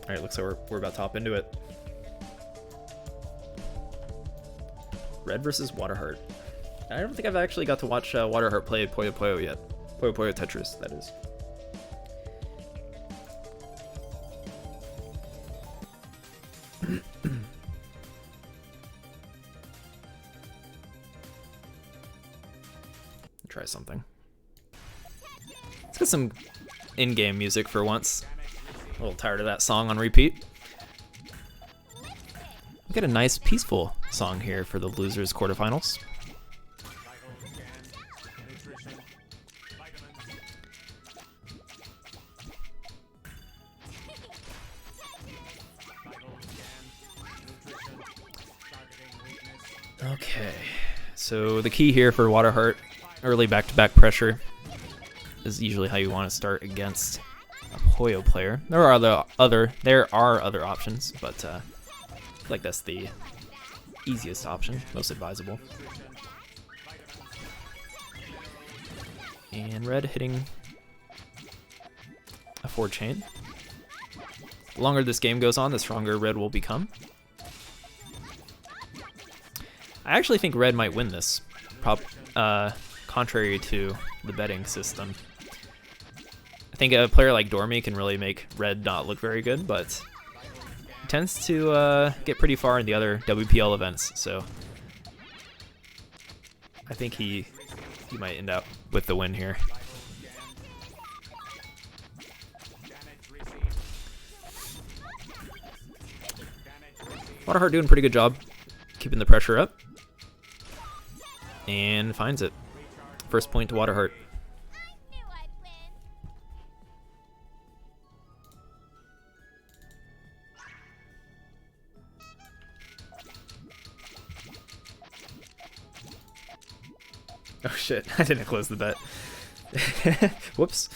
All right, looks like we're about to hop into it. Red versus Waterheart. I don't think I've actually got to watch Waterheart play Puyo Puyo yet. Puyo Puyo Tetris, that is. Try something. Let's get some in-game music for once. A little tired of that song on repeat. We got a nice peaceful song here for the losers quarterfinals. Okay, so the key here for Waterheart, early back-to-back pressure is usually how you want to start against a Puyo player. There are other options, but I feel like that's the easiest option, most advisable. And red hitting a 4 chain. The longer this game goes on, the stronger red will become. I actually think red might win this, contrary to the betting system. I think a player like Dormy can really make red not look very good, but he tends to get pretty far in the other WPL events, so I think he might end up with the win here. Waterheart doing a pretty good job keeping the pressure up. And finds it. First point to Waterheart. Oh shit, I didn't close the bet. Whoops.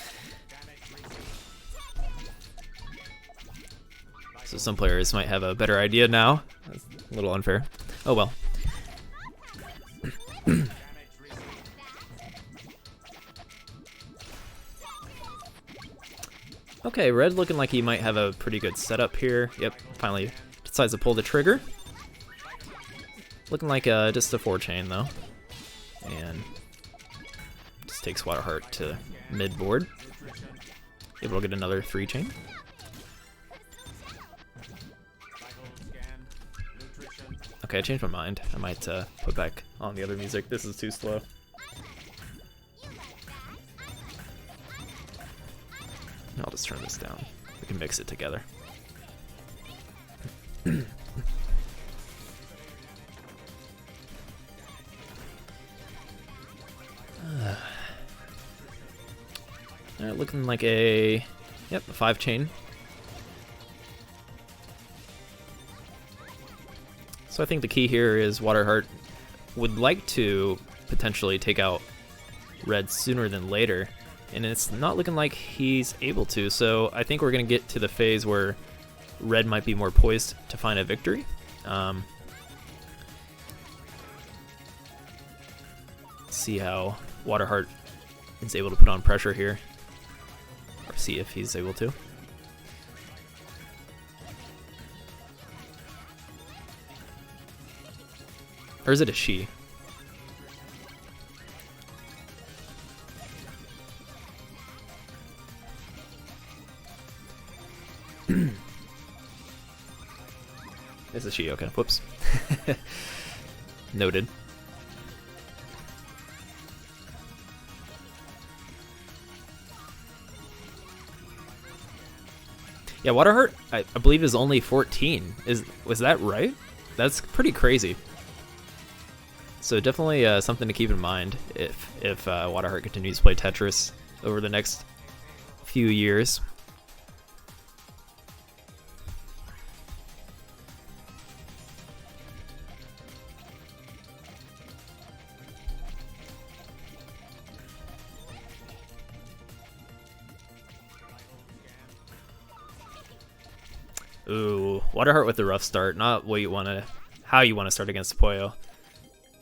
So some players might have a better idea now. That's a little unfair. Oh well. Okay, red looking like he might have a pretty good setup here. Yep, finally decides to pull the trigger. Looking like just a 4 chain though. And just takes Waterheart to mid board. Able to get another 3 chain. Okay, I changed my mind. I might put back on the other music. This is too slow. I'll just turn this down. We can mix it together. Alright, looking like a 5 chain. So I think the key here is Waterheart would like to potentially take out red sooner than later, and it's not looking like he's able to, so I think we're going to get to the phase where red might be more poised to find a victory. See how Waterheart is able to put on pressure here, or see if he's able to. Or is it a she? It's a she, okay. Whoops. Noted. Yeah, Waterheart, I believe, is only 14. Was that right? That's pretty crazy. So definitely something to keep in mind if Waterheart continues to play Tetris over the next few years. Ooh, Waterheart with the rough start, not what you want to, how you want to start against Puyo.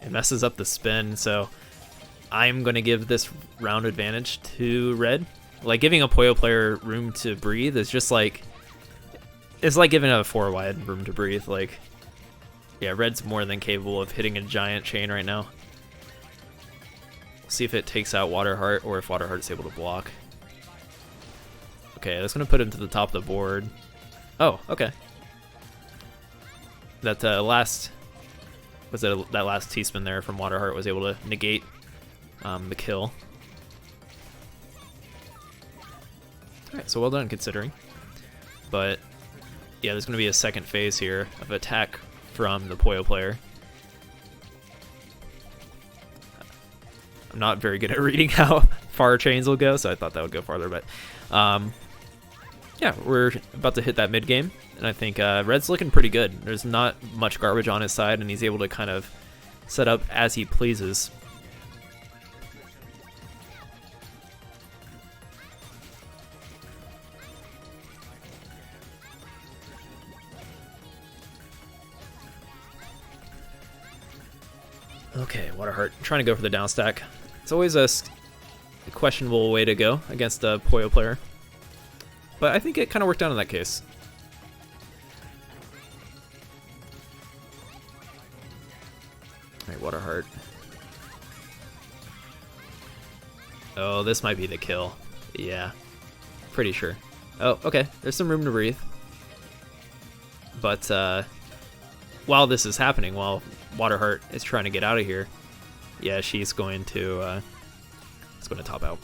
It messes up the spin, so I'm going to give this round advantage to red. Like, giving a Puyo player room to breathe is just like, It's like giving a 4 wide room to breathe. Like, yeah, red's more than capable of hitting a giant chain right now. We'll see if it takes out Waterheart or if Waterheart's able to block. Okay, that's gonna put him to the top of the board. Oh, okay. That last T-spin there from Waterheart was able to negate the kill. Alright, so well done considering. But yeah, there's going to be a second phase here of attack from the Puyo player. I'm not very good at reading how far chains will go, so I thought that would go farther. But yeah, we're about to hit that mid game, and I think red's looking pretty good. There's not much garbage on his side, and he's able to kind of set up as he pleases. Okay, Waterheart trying to go for the down stack. It's always a questionable way to go against a Puyo player, but I think it kind of worked out in that case. Alright, Waterheart. Oh, this might be the kill. Yeah, pretty sure. Oh, okay, there's some room to breathe. But while this is happening, while Waterheart is trying to get out of here, yeah, she's going to it's going to top out.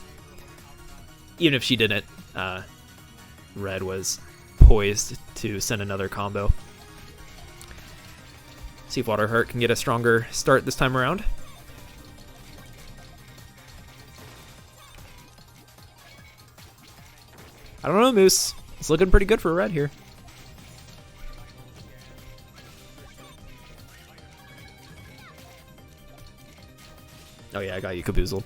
Even if she didn't, red was poised to send another combo. See if Waterheart can get a stronger start this time around. I don't know, Moose. It's looking pretty good for red here. Oh yeah, I got you caboozled.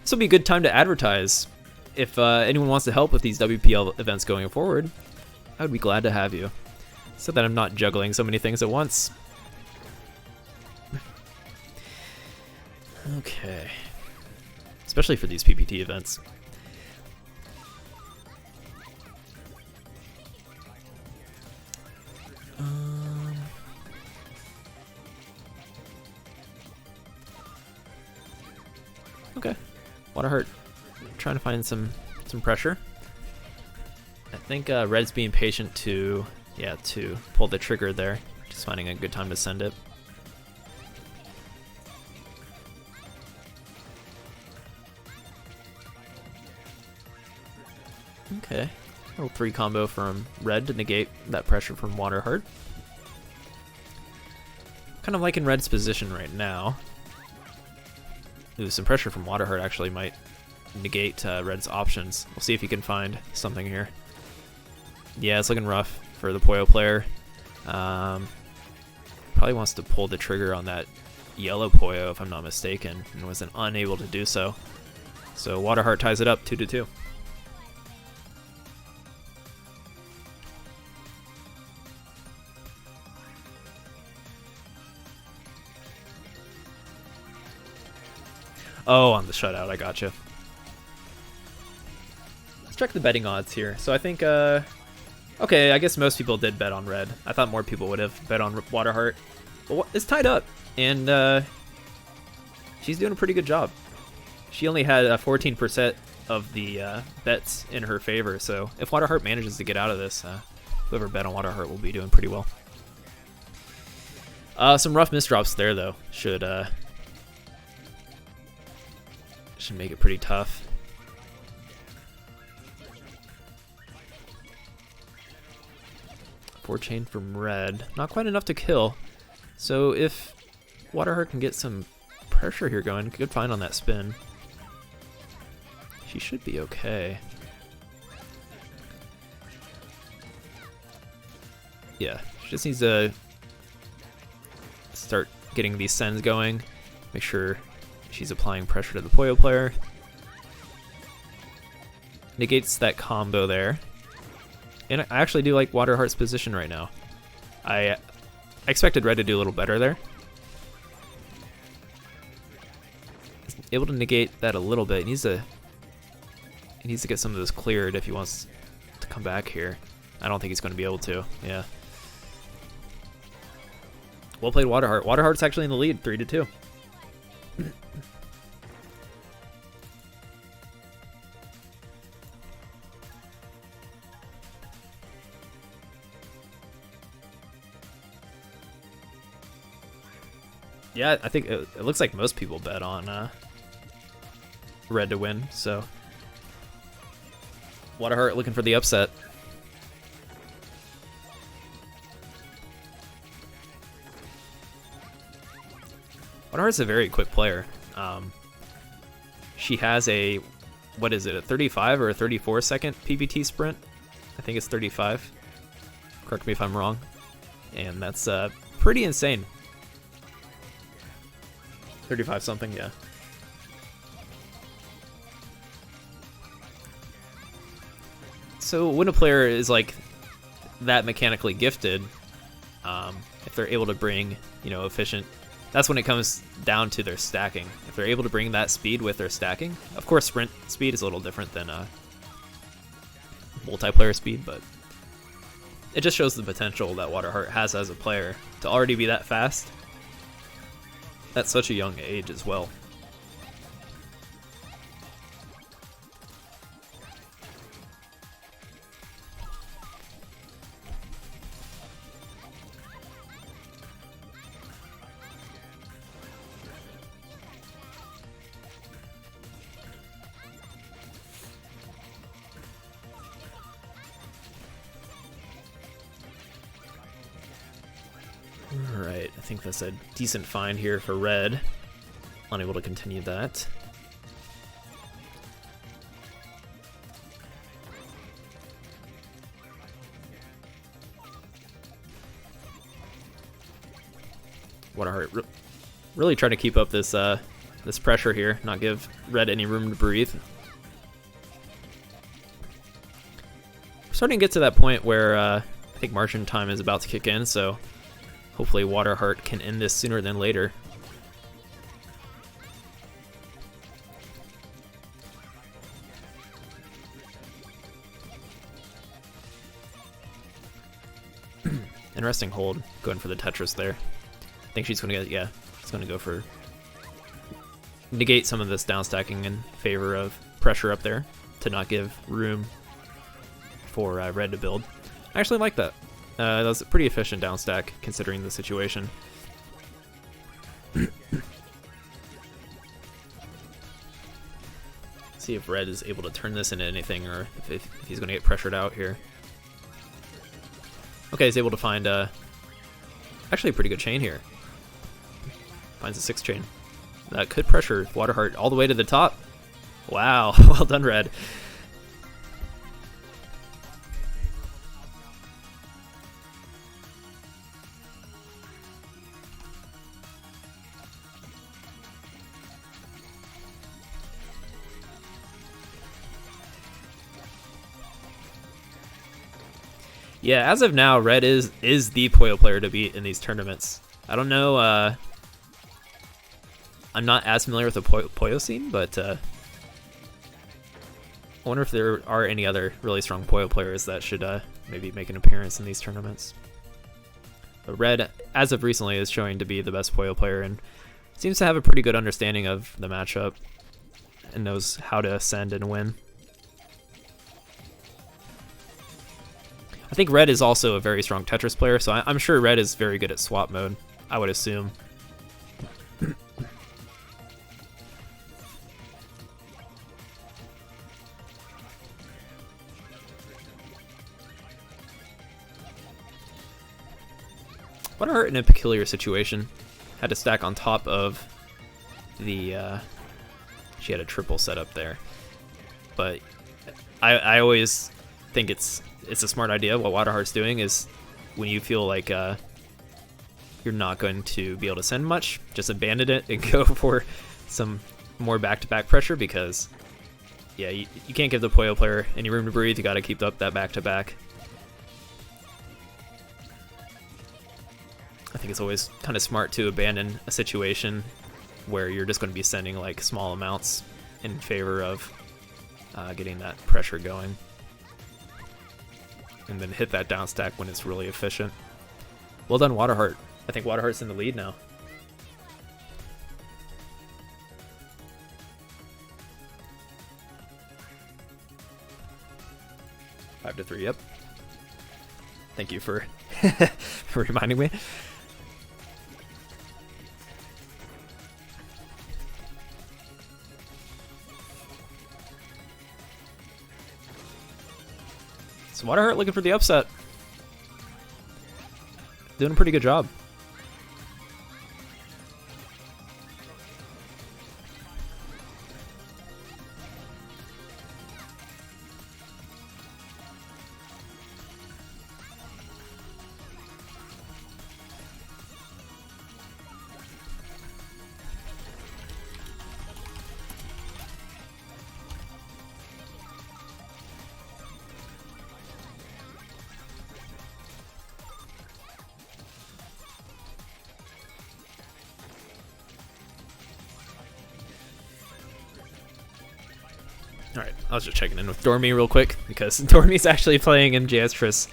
This will be a good time to advertise. If anyone wants to help with these WPL events going forward, I would be glad to have you, so that I'm not juggling so many things at once. Okay. Especially for these PPT events. Okay, Waterheart trying to find some pressure. I think red's being patient to pull the trigger there. Just finding a good time to send it. Okay, little 3 combo from red to negate that pressure from Waterheart. Kind of liking red's position right now. Ooh, some pressure from Waterheart actually might negate red's options. We'll see if he can find something here. Yeah, it's looking rough for the Puyo player. Probably wants to pull the trigger on that yellow Puyo, if I'm not mistaken, and was unable to do so. So Waterheart ties it up 2-2. Oh, on the shutout, I gotcha. Let's check the betting odds here. So I think, okay, I guess most people did bet on red. I thought more people would have bet on Waterheart. But it's tied up, and she's doing a pretty good job. She only had 14% of the bets in her favor, so if Waterheart manages to get out of this, whoever bet on Waterheart will be doing pretty well. Some rough misdrops there, though. Should make it pretty tough. Four chain from red. Not quite enough to kill. So if Waterheart can get some pressure here going, good find on that spin. She should be okay. Yeah, she just needs to start getting these sends going. Make sure she's applying pressure to the Puyo player. Negates that combo there. And I actually do like Waterheart's position right now. I expected red to do a little better there. He's able to negate that a little bit. He needs to He needs to get some of this cleared if he wants to come back here. I don't think he's going to be able to. Yeah. Well played, Waterheart. Waterheart's actually in the lead, 3-2. Yeah, I think it looks like most people bet on red to win, so Waterheart looking for the upset. Waterheart's a very quick player. She has a, what is it, a 35 or a 34 second PPT sprint? I think it's 35. Correct me if I'm wrong. And that's pretty insane. 35 something, yeah. So when a player is like that mechanically gifted, if they're able to bring, you know, efficient, that's when it comes down to their stacking. If they're able to bring that speed with their stacking, of course sprint speed is a little different than multiplayer speed, but it just shows the potential that Waterheart has as a player to already be that fast at such a young age as well. Alright, I think that's a decent find here for red. Unable to continue that. Waterheart really trying to keep up this this pressure here, not give red any room to breathe. We're starting to get to that point where I think margin time is about to kick in, so hopefully Waterheart can end this sooner than later. Interesting hold, going for the Tetris there. I think she's going to get, yeah, she's going to go for, negate some of this down stacking in favor of pressure up there to not give room for red to build. I actually like that. That was a pretty efficient down stack considering the situation. See if red is able to turn this into anything, or if he's going to get pressured out here. Okay, he's able to find actually a pretty good chain here. Finds a 6 chain. That could pressure Waterheart all the way to the top. Wow, well done, red. Yeah, as of now, red is the Puyo player to beat in these tournaments. I don't know, I'm not as familiar with the Puyo scene, but I wonder if there are any other really strong Puyo players that should maybe make an appearance in these tournaments. But red, as of recently, is showing to be the best Puyo player and seems to have a pretty good understanding of the matchup and knows how to ascend and win. I think red is also a very strong Tetris player, so I'm sure red is very good at swap mode, I would assume. Waterheart in a peculiar situation. Had to stack on top of the... she had a triple setup there. But I always think it's a smart idea. What Waterheart's doing is when you feel like you're not going to be able to send much, just abandon it and go for some more back-to-back pressure, because yeah, you can't give the Puyo player any room to breathe. You got to keep up that back-to-back. I think it's always kind of smart to abandon a situation where you're just going to be sending like small amounts in favor of getting that pressure going. And then hit that down stack when it's really efficient. Well done, Waterheart. I think Waterheart's in the lead now. Five to 3, yep. Thank you for, for reminding me. So Waterheart looking for the upset. Doing a pretty good job. Alright, I was just checking in with Dormy real quick, because Dormy's actually playing MJS Tris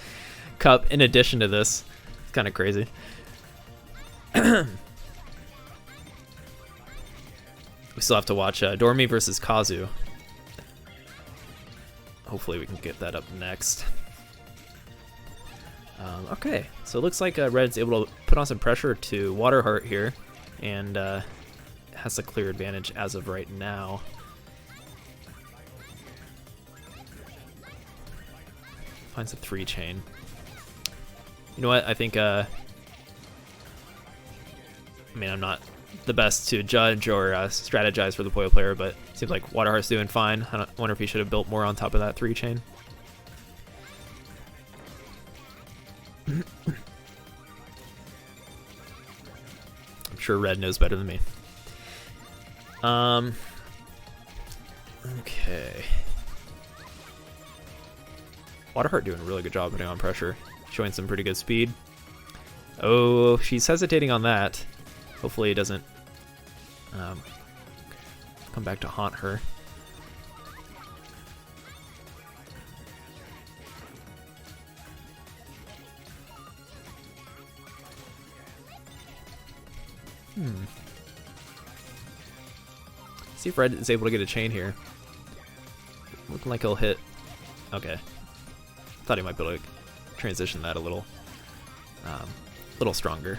Cup in addition to this. It's kind of crazy. We still have to watch Dormy versus Kazu. Hopefully we can get that up next. Okay, so it looks like Red's able to put on some pressure to Waterheart here, and has a clear advantage as of right now. Finds a 3-chain. You know what? I think, I mean, I'm not the best to judge or strategize for the Poyo player, but it seems like Waterheart's doing fine. I wonder if he should have built more on top of that 3-chain. I'm sure Red knows better than me. Okay. Waterheart doing a really good job putting on pressure, showing some pretty good speed. Oh, she's hesitating on that. Hopefully it doesn't come back to haunt her. See if Red is able to get a chain here. Looking like he'll hit. Okay. Thought he might be able to transition that a little stronger.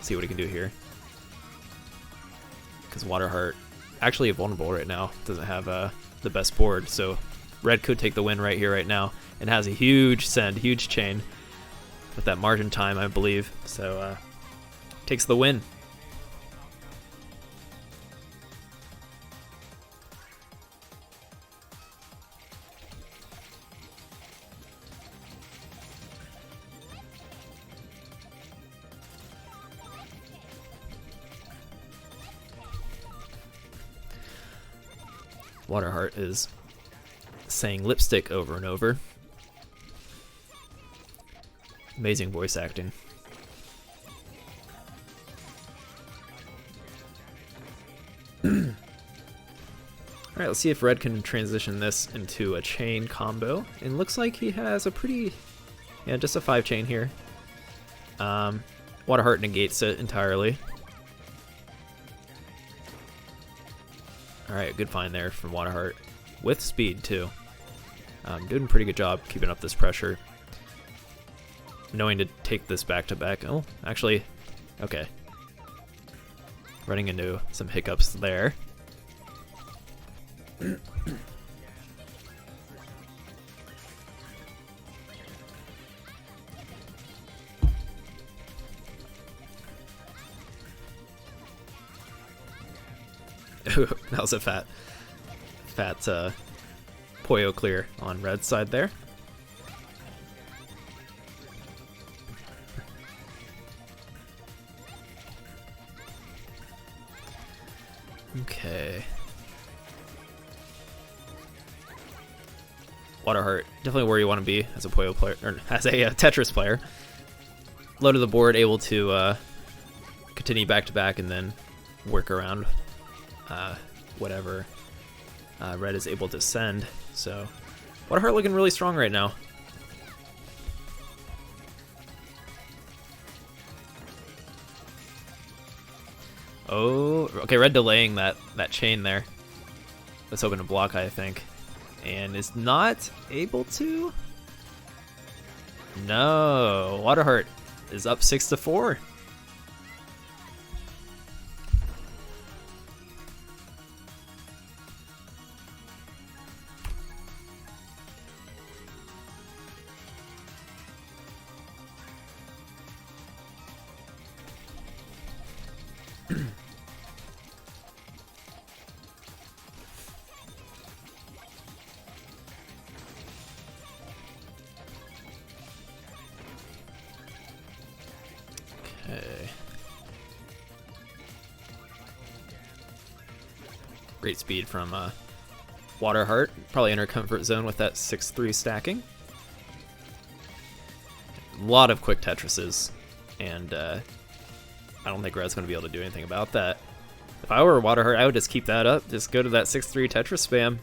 See what he can do here. Because Waterheart actually vulnerable right now. Doesn't have the best board, so Red could take the win right here, right now, and has a huge send, huge chain with that margin time, I believe. So takes the win. Waterheart is saying lipstick over and over. Amazing voice acting. Alright, let's see if Red can transition this into a chain combo. And looks like he has a pretty, yeah, just a 5-chain here. Waterheart negates it entirely. Alright, good find there from Waterheart. With speed, too. Doing a pretty good job keeping up this pressure. Knowing to take this back-to-back. Oh, actually, okay. Running into some hiccups there. That was a fat Poyo clear on Red's side there. Okay. Waterheart, definitely where you want to be as a Poyo player, or as a Tetris player. Low to the board, able to continue back to back and then work around whatever Red is able to send. So Waterheart looking really strong right now. Oh, okay, Red delaying that chain there. Was hoping to block, I think. And is not able to? No, Waterheart is up 6-4. Okay. Great speed from Waterheart. Probably in her comfort zone with that 6-3 stacking. A lot of quick Tetrises, and I don't think Red's going to be able to do anything about that. If I were Waterheart, I would just keep that up. Just go to that 6-3 Tetris spam.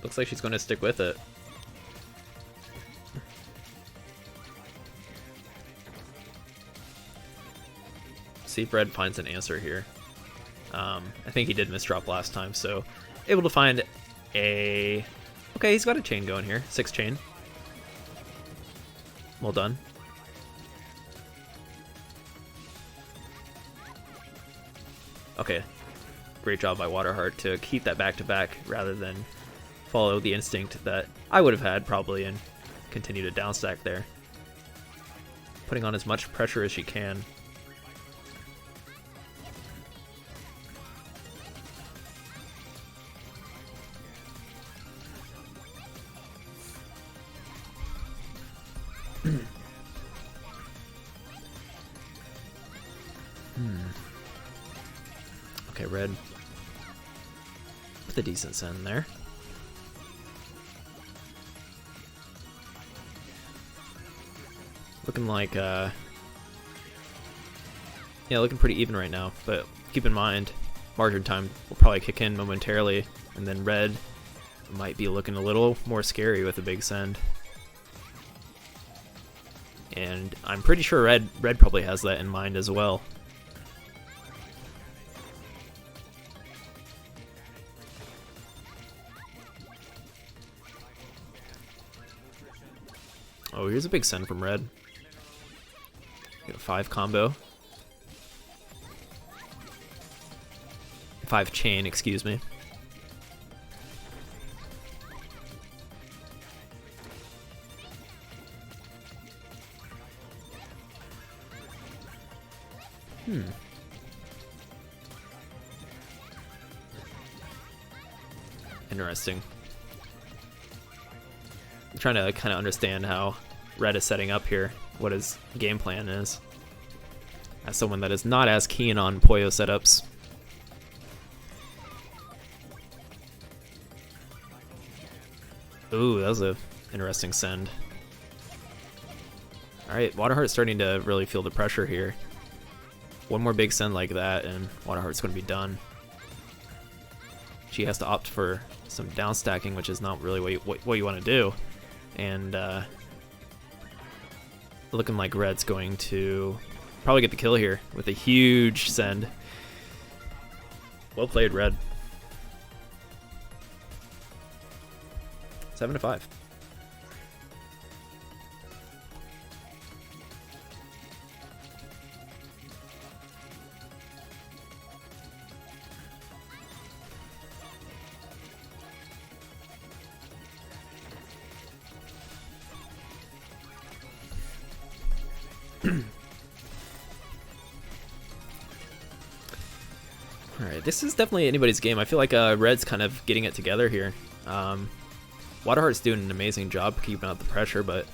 Looks like she's going to stick with it. See if Red finds an answer here. I think he did misdrop last time, so able to find a... Okay, he's got a chain going here. 6 chain. Well done. Okay. Great job by Waterheart to keep that back-to-back rather than follow the instinct that I would have had probably and continue to downstack there. Putting on as much pressure as she can. Okay, Red with a decent send there. Looking like, yeah, looking pretty even right now, but keep in mind, margin time will probably kick in momentarily, and then Red might be looking a little more scary with a big send. And I'm pretty sure Red probably has that in mind as well. Oh, here's a big send from Red. Get a 5 combo. 5 chain, excuse me. Interesting. I'm trying to kind of understand how Red is setting up here, what his game plan is. As someone that is not as keen on Poyo setups. Ooh, that was a interesting send. Alright, Waterheart's starting to really feel the pressure here. One more big send like that and Waterheart's going to be done. She has to opt for some down stacking, which is not really what you want to do. And looking like Red's going to probably get the kill here with a huge send. Well played, Red. 7-5. Alright, this is definitely anybody's game. I feel like Red's kind of getting it together here. Waterheart's doing an amazing job keeping out the pressure, but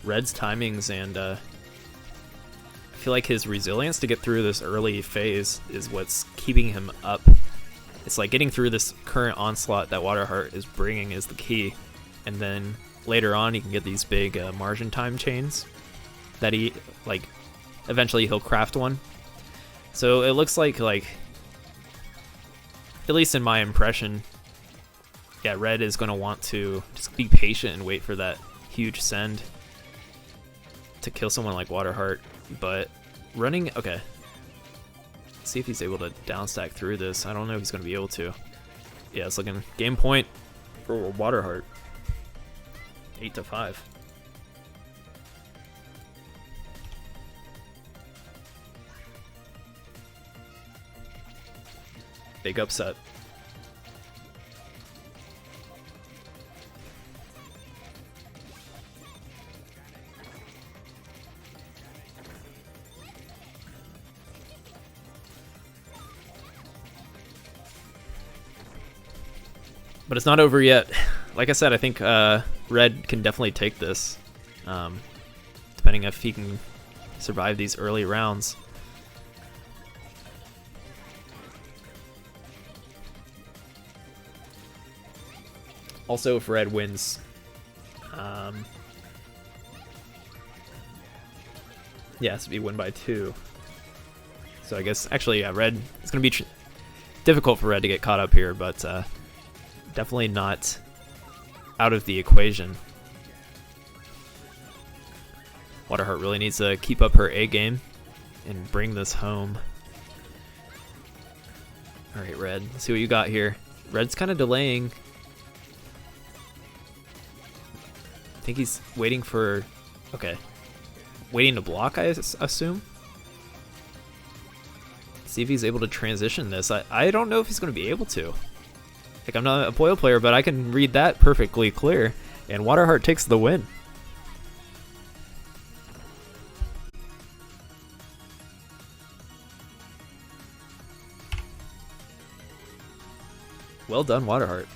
Red's timings and feel like his resilience to get through this early phase is what's keeping him up. It's like getting through this current onslaught that Waterheart is bringing is the key, and then later on he can get these big margin time chains that he, like, eventually he'll craft one. So it looks like, at least in my impression, yeah, Red is going to want to just be patient and wait for that huge send to kill someone like Waterheart. But running, okay. Let's see if he's able to downstack through this. I don't know if he's going to be able to. Yeah, it's looking game point for Waterheart. 8-5. Big upset. But it's not over yet. Like I said, I think Red can definitely take this, depending if he can survive these early rounds. Also, if Red wins, yeah, it has to be win by 2. So I guess, actually, yeah, Red, it's going to be difficult for Red to get caught up here, but definitely not out of the equation. Waterheart really needs to keep up her A game and bring this home. Alright, Red, let's see what you got here. Red's kind of delaying. I think he's waiting for... Okay. Waiting to block, I assume? See if he's able to transition this. I don't know if he's going to be able to. Like, I'm not a Poyo player, but I can read that perfectly clear. And Waterheart takes the win. Well done, Waterheart.